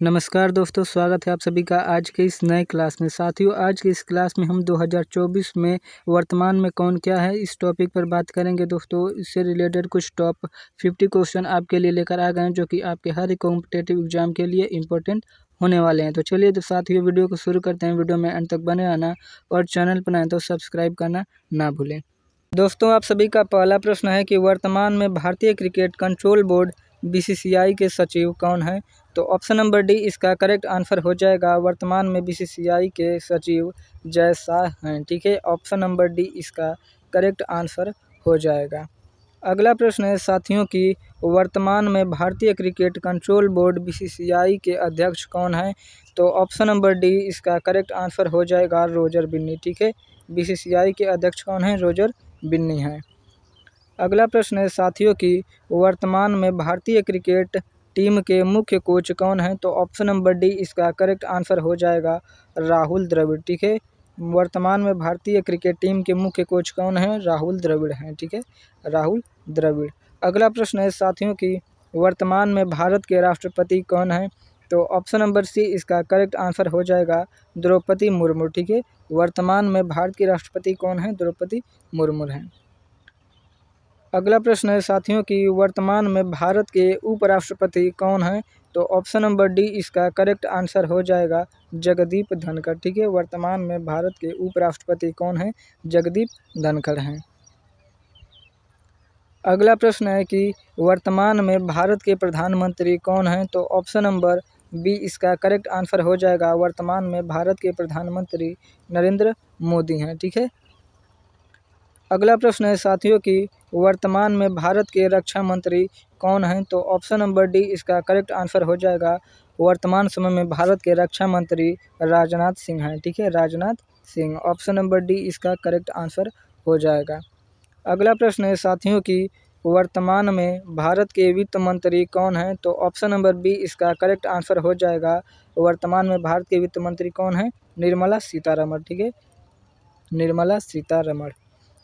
नमस्कार दोस्तों, स्वागत है आप सभी का आज के इस नए क्लास में। साथियों, आज की इस क्लास में हम 2024 में वर्तमान में कौन क्या है इस टॉपिक पर बात करेंगे। दोस्तों, इससे रिलेटेड कुछ टॉप 50 क्वेश्चन आपके लिए लेकर आ गए हैं, जो कि आपके हर एक कॉम्पिटेटिव एग्जाम के लिए इम्पोर्टेंट होने वाले हैं। तो चलिए तो साथियों, वीडियो को शुरू करते हैं। वीडियो में अंत तक बने रहना और चैनल पर नए तो सब्सक्राइब करना ना भूलें। दोस्तों, आप सभी का पहला प्रश्न है कि वर्तमान में भारतीय क्रिकेट कंट्रोल बोर्ड बीसीसीआई के सचिव कौन है। तो ऑप्शन नंबर डी इसका करेक्ट आंसर हो जाएगा। वर्तमान में बीसीसीआई के सचिव जय शाह हैं। ठीक है, ऑप्शन नंबर डी इसका करेक्ट आंसर हो जाएगा। अगला प्रश्न है साथियों की वर्तमान में भारतीय क्रिकेट कंट्रोल बोर्ड बीसीसीआई के अध्यक्ष कौन है। तो ऑप्शन नंबर डी इसका करेक्ट आंसर हो जाएगा रोजर बिन्नी। ठीक है, बीसीसीआई के अध्यक्ष कौन हैं? रोजर बिन्नी हैं। अगला प्रश्न है साथियों की वर्तमान में भारतीय क्रिकेट टीम के मुख्य कोच कौन हैं। तो ऑप्शन नंबर डी इसका करेक्ट आंसर हो जाएगा राहुल द्रविड़। ठीक है, वर्तमान में भारतीय क्रिकेट टीम के मुख्य कोच कौन हैं? राहुल द्रविड़ हैं। ठीक है, राहुल द्रविड़। अगला प्रश्न है साथियों की वर्तमान में भारत के राष्ट्रपति कौन हैं। तो ऑप्शन नंबर सी इसका करेक्ट आंसर हो जाएगा द्रौपदी मुर्मू। ठीक है, वर्तमान में भारत की राष्ट्रपति कौन है? द्रौपदी मुर्मू हैं। अगला प्रश्न है साथियों की वर्तमान में भारत के उपराष्ट्रपति कौन हैं। तो ऑप्शन नंबर डी इसका करेक्ट आंसर हो जाएगा जगदीप धनखड़। ठीक है, वर्तमान में भारत के उपराष्ट्रपति कौन हैं? जगदीप धनखड़ हैं। अगला प्रश्न है कि वर्तमान में भारत के प्रधानमंत्री कौन हैं। तो ऑप्शन नंबर बी इसका करेक्ट आंसर हो जाएगा। वर्तमान में भारत के प्रधानमंत्री नरेंद्र मोदी हैं। ठीक है। अगला प्रश्न है साथियों की वर्तमान में भारत के रक्षा मंत्री कौन हैं। तो ऑप्शन नंबर डी इसका करेक्ट आंसर हो जाएगा। वर्तमान समय में भारत के रक्षा मंत्री राजनाथ सिंह हैं। ठीक है, Rajnath Singh. Option number D इसका करेक्ट आंसर हो जाएगा। अगला प्रश्न है साथियों की वर्तमान में भारत के वित्त मंत्री कौन हैं। तो ऑप्शन नंबर बी इसका करेक्ट आंसर हो जाएगा। वर्तमान में भारत के वित्त मंत्री कौन हैं? निर्मला सीतारमण। ठीक है, निर्मला सीतारमण।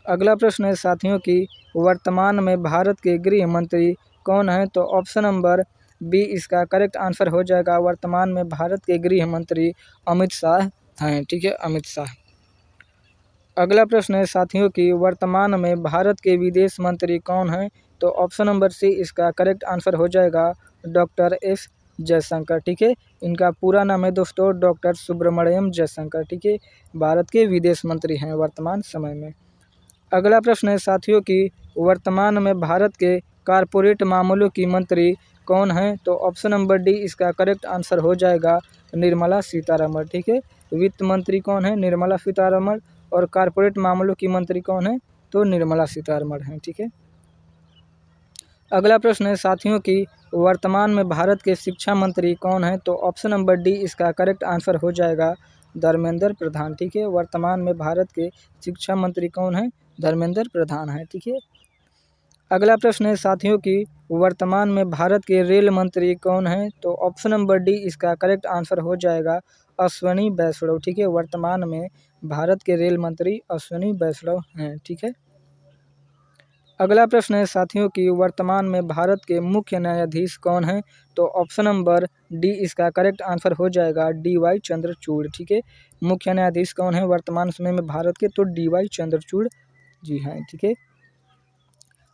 अगला प्रश्न है साथियों की वर्तमान में भारत के गृह मंत्री कौन हैं। तो ऑप्शन नंबर बी इसका करेक्ट आंसर हो जाएगा। वर्तमान में भारत के गृह मंत्री अमित शाह हैं। ठीक है, अमित शाह। अगला प्रश्न है साथियों की वर्तमान में भारत के विदेश मंत्री कौन हैं। तो ऑप्शन नंबर सी इसका करेक्ट आंसर हो जाएगा डॉक्टर एस जयशंकर। ठीक है, इनका पूरा नाम है दोस्तों डॉक्टर सुब्रमण्यम जयशंकर। ठीक है, भारत के विदेश मंत्री हैं वर्तमान समय में। अगला प्रश्न है साथियों की वर्तमान में भारत के कारपोरेट मामलों की मंत्री कौन हैं। तो ऑप्शन नंबर डी इसका करेक्ट आंसर हो जाएगा निर्मला सीतारमण। ठीक है, वित्त मंत्री कौन है? निर्मला सीतारमण। और कारपोरेट मामलों की मंत्री कौन है? तो निर्मला सीतारमण हैं। ठीक है। अगला प्रश्न है साथियों की वर्तमान में भारत के शिक्षा मंत्री कौन है। तो ऑप्शन नंबर डी इसका करेक्ट आंसर हो जाएगा धर्मेंद्र प्रधान। ठीक है, वर्तमान में भारत के शिक्षा मंत्री कौन है? धर्मेंद्र प्रधान है। ठीक है। अगला प्रश्न है साथियों की वर्तमान में भारत के रेल मंत्री कौन हैं। तो ऑप्शन नंबर डी इसका करेक्ट आंसर हो जाएगा अश्विनी वैष्णव। ठीक है, वर्तमान में भारत के रेल मंत्री अश्विनी वैष्णव हैं। ठीक है। अगला प्रश्न है साथियों की वर्तमान में भारत के मुख्य न्यायाधीश कौन हैं। तो ऑप्शन नंबर डी इसका करेक्ट आंसर हो जाएगा डी वाई चंद्रचूड़। ठीक है, मुख्य न्यायाधीश कौन है वर्तमान समय में भारत के? तो डी वाई चंद्रचूड़ जी हैं। ठीक है।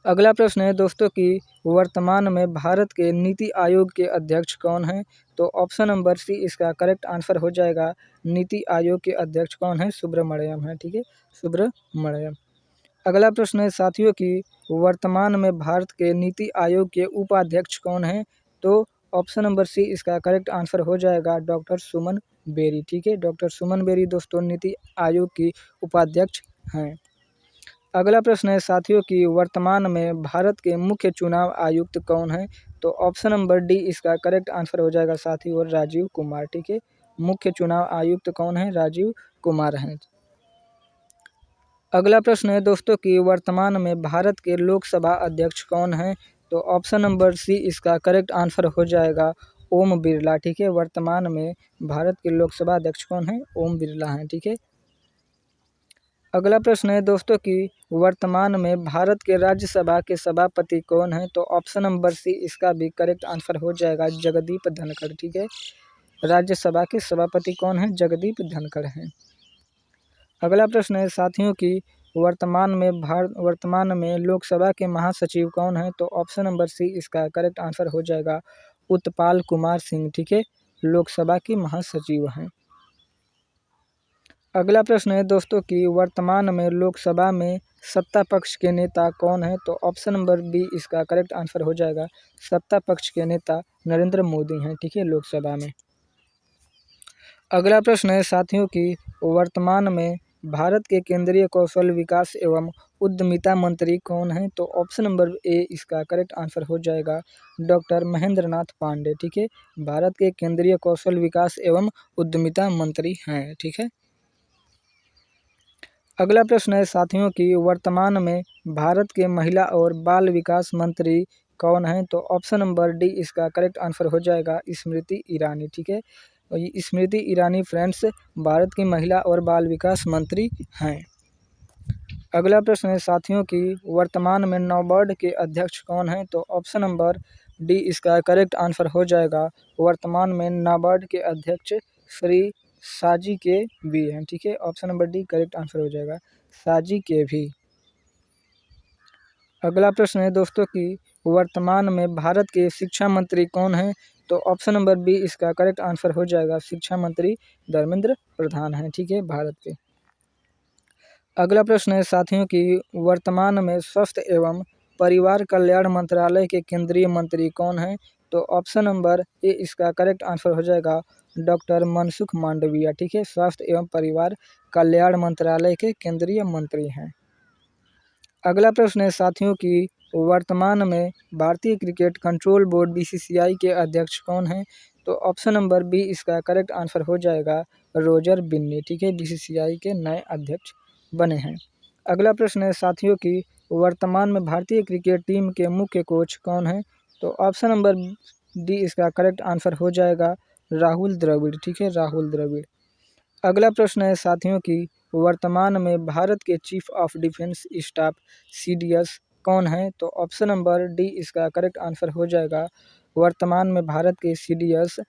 अगला प्रश्न है दोस्तों कि वर्तमान में भारत के नीति आयोग के अध्यक्ष कौन हैं। तो ऑप्शन नंबर सी इसका करेक्ट आंसर हो जाएगा नीति आयोग के अध्यक्ष कौन है? सुब्रमण्यम है। ठीक है, सुब्रमण्यम। अगला प्रश्न है साथियों की वर्तमान में भारत के नीति आयोग के उपाध्यक्ष कौन हैं। तो ऑप्शन नंबर सी इसका करेक्ट आंसर हो जाएगा डॉक्टर सुमन बेरी। ठीक है, डॉक्टर सुमन बेरी दोस्तों नीति आयोग की उपाध्यक्ष हैं। अगला प्रश्न है साथियों की वर्तमान में भारत के मुख्य चुनाव आयुक्त कौन हैं। तो ऑप्शन नंबर डी इसका करेक्ट आंसर हो जाएगा साथी और राजीव कुमार। ठीक है, मुख्य चुनाव आयुक्त कौन है? राजीव कुमार हैं। अगला प्रश्न है दोस्तों कि वर्तमान में भारत के लोकसभा अध्यक्ष कौन हैं। तो ऑप्शन नंबर सी इसका करेक्ट आंसर हो जाएगा ओम बिरला। ठीक है, वर्तमान में भारत के लोकसभा अध्यक्ष कौन हैं? ओम बिरला हैं। ठीक है। अगला प्रश्न है दोस्तों कि वर्तमान में भारत के राज्यसभा के सभापति कौन हैं। तो ऑप्शन नंबर सी इसका भी करेक्ट आंसर हो जाएगा जगदीप धनखड़। ठीक है, राज्यसभा के सभापति कौन हैं? जगदीप धनखड़ हैं। अगला प्रश्न है साथियों कि वर्तमान में लोकसभा के महासचिव कौन हैं? तो ऑप्शन नंबर सी इसका करेक्ट आंसर हो जाएगा, उत्पल कुमार सिंह। ठीक है, लोकसभा के महासचिव हैं। अगला प्रश्न है दोस्तों कि वर्तमान में लोकसभा में सत्ता पक्ष के नेता कौन है? तो ऑप्शन नंबर बी इसका करेक्ट आंसर हो जाएगा, सत्ता पक्ष के नेता नरेंद्र मोदी हैं। ठीक है, लोकसभा में। अगला प्रश्न है साथियों कि वर्तमान में भारत के केंद्रीय कौशल विकास एवं उद्यमिता मंत्री कौन हैं? तो ऑप्शन नंबर ए इसका करेक्ट आंसर हो जाएगा, डॉक्टर महेंद्र नाथ पांडे। ठीक है, भारत के केंद्रीय कौशल विकास एवं उद्यमिता मंत्री हैं। ठीक है। अगला प्रश्न है साथियों कि वर्तमान में भारत के महिला और बाल विकास मंत्री कौन हैं? तो ऑप्शन नंबर डी इसका करेक्ट आंसर हो जाएगा, स्मृति ईरानी। ठीक है, और ये स्मृति ईरानी फ्रेंड्स भारत की महिला और बाल विकास मंत्री हैं। अगला प्रश्न है साथियों कि वर्तमान में नाबार्ड के अध्यक्ष कौन हैं? तो ऑप्शन नंबर डी इसका करेक्ट आंसर हो जाएगा, वर्तमान में नाबार्ड के अध्यक्ष श्री साजी के भी हैं। ठीक है, option number D correct answer हो जाएगा, साजी के भी। अगला प्रश्न है दोस्तों कि वर्तमान में भारत के शिक्षा मंत्री कौन हैं? तो ऑप्शन नंबर बी इसका करेक्ट आंसर हो जाएगा, शिक्षा मंत्री धर्मेंद्र प्रधान हैं। ठीक है, भारत के। अगला प्रश्न है साथियों कि वर्तमान में स्वास्थ्य एवं परिवार कल्याण मंत्रालय के केंद्रीय मंत्री कौन हैं? तो ऑप्शन नंबर ए इसका करेक्ट आंसर हो जाएगा, डॉक्टर मनसुख मांडविया। ठीक है, स्वास्थ्य एवं परिवार कल्याण मंत्रालय के केंद्रीय मंत्री हैं। अगला प्रश्न है साथियों कि वर्तमान में भारतीय क्रिकेट कंट्रोल बोर्ड बीसीसीआई के अध्यक्ष कौन हैं? तो ऑप्शन नंबर बी इसका करेक्ट आंसर हो जाएगा, रोजर बिन्नी। ठीक है, बीसीसीआई के नए अध्यक्ष बने हैं। अगला प्रश्न है साथियों कि वर्तमान में भारतीय क्रिकेट टीम के मुख्य कोच कौन हैं? तो ऑप्शन नंबर डी इसका करेक्ट आंसर हो जाएगा, राहुल द्रविड़। ठीक है, राहुल द्रविड़। अगला प्रश्न है साथियों कि वर्तमान में भारत के chief of defence staff CDS कौन है? तो ऑप्शन नंबर डी इसका करेक्ट आंसर हो जाएगा, वर्तमान में भारत के सीडीएस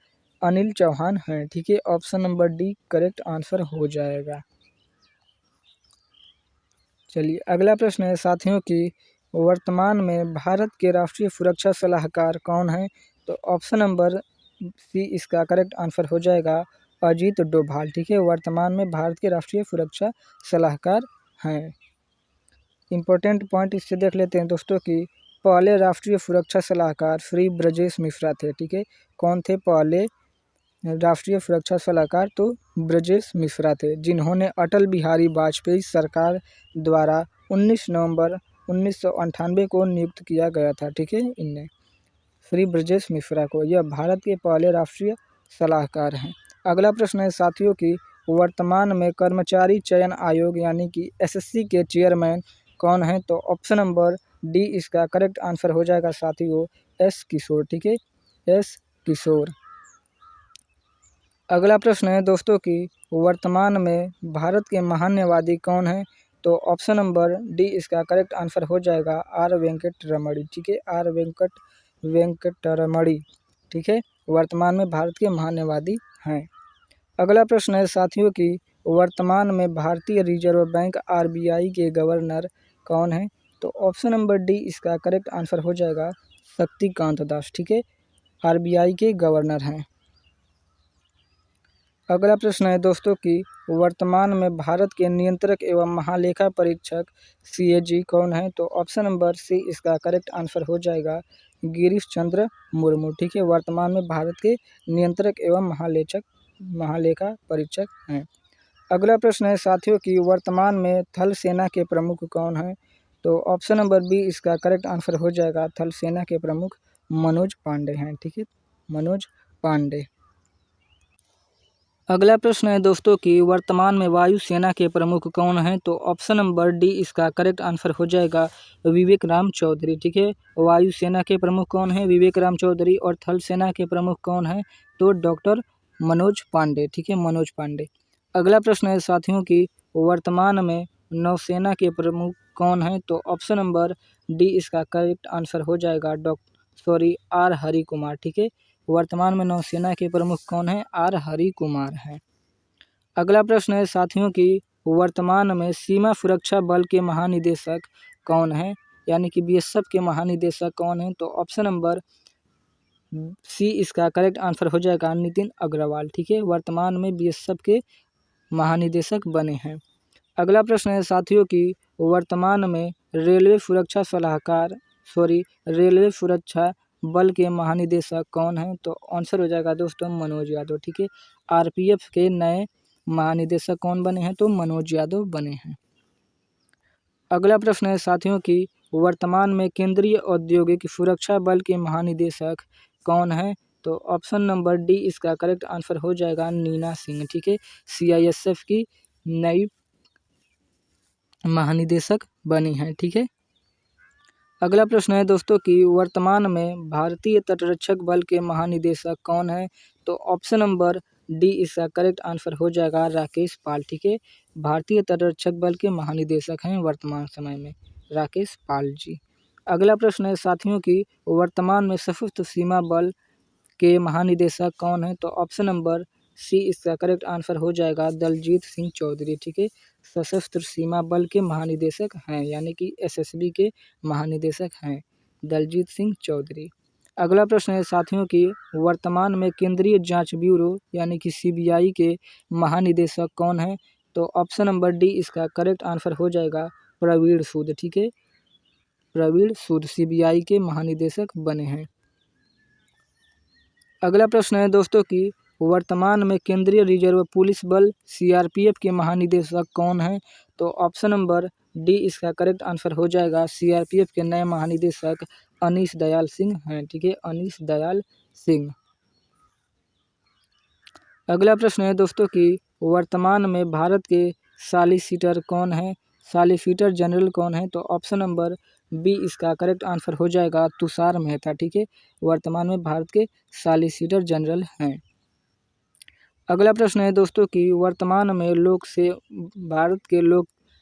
अनिल चौहान हैं। ठीक है, option number D correct answer हो जाएगा। चलिए अगला प्रश्न है साथियों कि वर्तमान में भारत के राष्ट्रीय सुरक्षा सलाहकार कौन हैं? तो ऑप्शन नंबर सी इसका करेक्ट आंसर हो जाएगा, अजीत डोभाल। ठीक है, वर्तमान में भारत के राष्ट्रीय सुरक्षा सलाहकार हैं। इम्पोर्टेंट पॉइंट इससे देख लेते हैं दोस्तों कि पहले राष्ट्रीय सुरक्षा सलाहकार श्री ब्रजेश मिश्रा थे। ठीक है, कौन थे पहले राष्ट्रीय सुरक्षा सलाहकार? तो ब्रजेश मिश्रा थे, जिन्होंने अटल बिहारी वाजपेयी सरकार द्वारा 19 नवंबर 1998 को नियुक्त किया गया था। ठीक है, इनने श्री ब्रजेश मिश्रा को, यह भारत के पहले राष्ट्रीय सलाहकार हैं। अगला प्रश्न है साथियों कि वर्तमान में कर्मचारी चयन आयोग यानी कि एसएससी के चेयरमैन कौन हैं? तो ऑप्शन नंबर डी इसका करेक्ट आंसर हो जाएगा साथियों, एस किशोर। ठीक है, एस किशोर। अगला प्रश्न है दोस्तों कि वर्तमान में भारत के महान्यवादी कौन हैं? तो ऑप्शन नंबर डी इसका करेक्ट आंसर हो जाएगा, आर वेंकटरमणी। ठीक है, आर वेंकटरमणी। ठीक है, वर्तमान में भारत के महान्यवादी हैं। अगला प्रश्न है साथियों कि वर्तमान में भारतीय रिजर्व बैंक आरबीआई के गवर्नर कौन हैं? तो ऑप्शन नंबर डी इसका करेक्ट आंसर हो जाएगा, शक्तिकांत दास। ठीक है, आरबीआई के गवर्नर हैं। अगला प्रश्न है दोस्तों कि वर्तमान में भारत के नियंत्रक एवं महालेखा परीक्षक सीएजी कौन है? तो ऑप्शन नंबर सी इसका करेक्ट आंसर हो जाएगा, गिरीश चंद्र मुर्मू। ठीक है, वर्तमान में भारत के नियंत्रक एवं महालेखा परीक्षक हैं। अगला प्रश्न है साथियों कि वर्तमान में थल सेना के प्रमुख कौन हैं? तो ऑप्शन नंबर बी इसका करेक्ट आंसर हो जाएगा, थल सेना के प्रमुख मनोज पांडे हैं। ठीक है, मनोज पांडे। अगला प्रश्न है दोस्तों कि वर्तमान में वायुसेना के प्रमुख कौन हैं? तो ऑप्शन नंबर डी इसका करेक्ट आंसर हो जाएगा, विवेक राम चौधरी। ठीक है, वायुसेना के प्रमुख कौन हैं? विवेक राम चौधरी। और थल सेना के प्रमुख कौन हैं? तो डॉक्टर मनोज पांडे। ठीक है, मनोज पांडे। अगला प्रश्न है साथियों कि वर्तमान में नौसेना के प्रमुख कौन हैं? तो ऑप्शन नंबर डी इसका करेक्ट आंसर हो जाएगा, आर हरि कुमार। ठीक है, वर्तमान में नौसेना के प्रमुख कौन है? आर हरि कुमार हैं। अगला प्रश्न है साथियों कि वर्तमान में सीमा सुरक्षा बल के महानिदेशक कौन है? यानी कि बीएसएफ के महानिदेशक कौन है? तो ऑप्शन नंबर सी इसका करेक्ट आंसर हो जाएगा नितिन अग्रवाल। ठीक है, वर्तमान में बीएसएफ के महानिदेशक बने हैं। अगला प्रश्न है साथियों कि वर्तमान में रेलवे सुरक्षा बल के महानिदेशक कौन है? तो आंसर हो जाएगा दोस्तों मनोज यादव। ठीक है, आरपीएफ के नए महानिदेशक कौन बने हैं? तो मनोज यादव बने हैं। अगला प्रश्न है साथियों कि वर्तमान में केंद्रीय औद्योगिक सुरक्षा बल के महानिदेशक कौन है? तो ऑप्शन नंबर डी इसका करेक्ट आंसर हो जाएगा नीना सिंह। ठीक है, सीआईएसएफ की नई महानिदेशक बनी हैं। ठीक है, अगला प्रश्न है दोस्तों कि वर्तमान में भारतीय तटरक्षक बल के महानिदेशक कौन है? तो ऑप्शन नंबर डी इसका करेक्ट आंसर हो जाएगा राकेश पाल। ठीक है, भारतीय तटरक्षक बल के महानिदेशक हैं वर्तमान समय में राकेश पाल जी। अगला प्रश्न है साथियों कि वर्तमान में सशस्त्र सीमा बल के महानिदेशक कौन है? तो ऑप्शन नंबर सी इसका करेक्ट आंसर हो जाएगा दलजीत सिंह चौधरी। ठीक है, सशस्त्र सीमा बल के महानिदेशक हैं यानी कि एसएसबी के महानिदेशक हैं दलजीत सिंह चौधरी। अगला प्रश्न है साथियों कि वर्तमान में केंद्रीय जांच ब्यूरो यानी कि सीबीआई के महानिदेशक कौन है? तो ऑप्शन नंबर डी इसका करेक्ट आंसर हो जाएगा प्रवीण सूद। ठीक है, प्रवीण सूद सीबीआई के महानिदेशक बने हैं। अगला प्रश्न है दोस्तों कि वर्तमान में केंद्रीय रिजर्व पुलिस बल सीआरपीएफ के महानिदेशक कौन है? तो ऑप्शन नंबर डी इसका करेक्ट आंसर हो जाएगा सीआरपीएफ के नए महानिदेशक अनीश दयाल सिंह हैं। ठीक है, अनीश दयाल सिंह। अगला प्रश्न है दोस्तों कि वर्तमान में भारत के सॉलिसिटर कौन है? सॉलिसिटर जनरल कौन है? तो ऑप्शन नंबर बी इसका करेक्ट आंसर हो जाएगा तुषार मेहता। ठीक है, वर्तमान में भारत के सॉलिसिटर जनरल हैं। अगला प्रश्न है दोस्तों कि वर्तमान में भारत के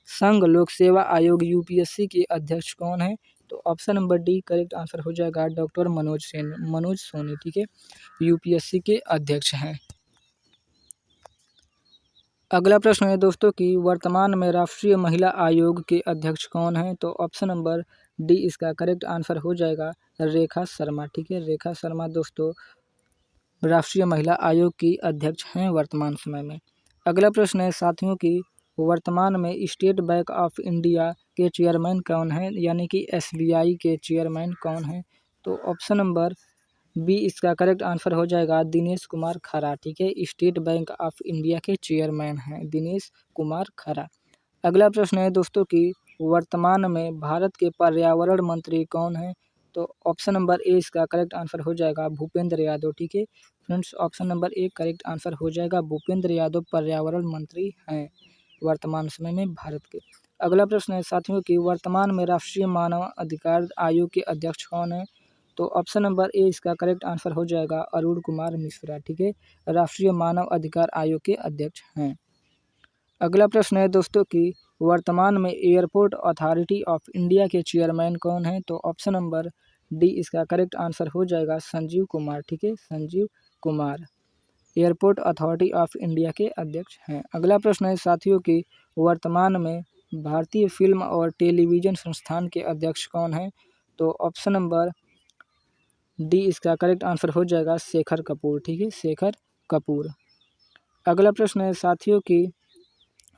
संघ लोक सेवा आयोग यूपीएससी के अध्यक्ष कौन है? तो option number D correct answer हो जाएगा डॉक्टर मनोज सोनी। ठीक है, यूपीएससी के अध्यक्ष हैं। अगला प्रश्न है दोस्तों कि वर्तमान में राष्ट्रीय महिला आयोग के अध्यक्ष कौन है? तो ऑप्शन नंबर डी इसका करेक्ट आंसर हो जाएगा रेखा शर्मा। ठीक है, रेखा शर्मा दोस्तों राष्ट्रीय महिला आयोग की अध्यक्ष हैं वर्तमान समय में। अगला प्रश्न है साथियों कि वर्तमान में स्टेट बैंक ऑफ इंडिया के चेयरमैन कौन है? यानी कि एसबीआई के चेयरमैन कौन है? तो ऑप्शन नंबर बी इसका करेक्ट आंसर हो जाएगा दिनेश कुमार खरा। ठीक है, स्टेट बैंक ऑफ इंडिया के चेयरमैन हैं दिनेश कुमार खरा। अगला प्रश्न है दोस्तों कि वर्तमान में भारत के पर्यावरण मंत्री कौन है? तो ऑप्शन नंबर ए इसका करेक्ट आंसर हो जाएगा भूपेंद्र यादव। ठीक है friends, option number A correct answer हो जाएगा भूपेंद्र यादव पर्यावरण मंत्री हैं वर्तमान समय में भारत के। अगला प्रश्न है साथियों कि वर्तमान में राष्ट्रीय मानव अधिकार आयोग के अध्यक्ष कौन है? तो ऑप्शन नंबर ए इसका करेक्ट आंसर हो जाएगा अरुण कुमार मिश्रा। ठीक है, राष्ट्रीय मानव अधिकार आयोग के अध्यक्ष हैं। अगला प्रश्न है दोस्तों कि वर्तमान में एयरपोर्ट अथॉरिटी ऑफ इंडिया के चेयरमैन कौन है? तो ऑप्शन नंबर डी इसका करेक्ट आंसर हो जाएगा संजीव कुमार। ठीक है, Sanjeev Kumar airport authority of India के अध्यक्ष हैं। अगला प्रश्न है साथियों कि वर्तमान में भारतीय फिल्म और टेलीविज़न संस्थान के अध्यक्ष कौन हैं? तो ऑप्शन नंबर डी इसका करेक्ट आंसर हो जाएगा शेखर कपूर। ठीक है, शेखर कपूर। अगला प्रश्न है साथियों कि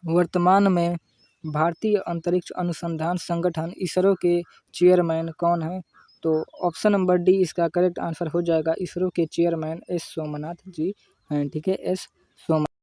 वर्तमान में भारतीय अंतरिक्ष अनुसंधान संगठन इसरो के चेयरमैन कौन है? तो ऑप्शन नंबर डी इसका करेक्ट आंसर हो जाएगा इसरो के चेयरमैन एस सोमनाथ जी हैं। ठीक है, एस सोमनाथ।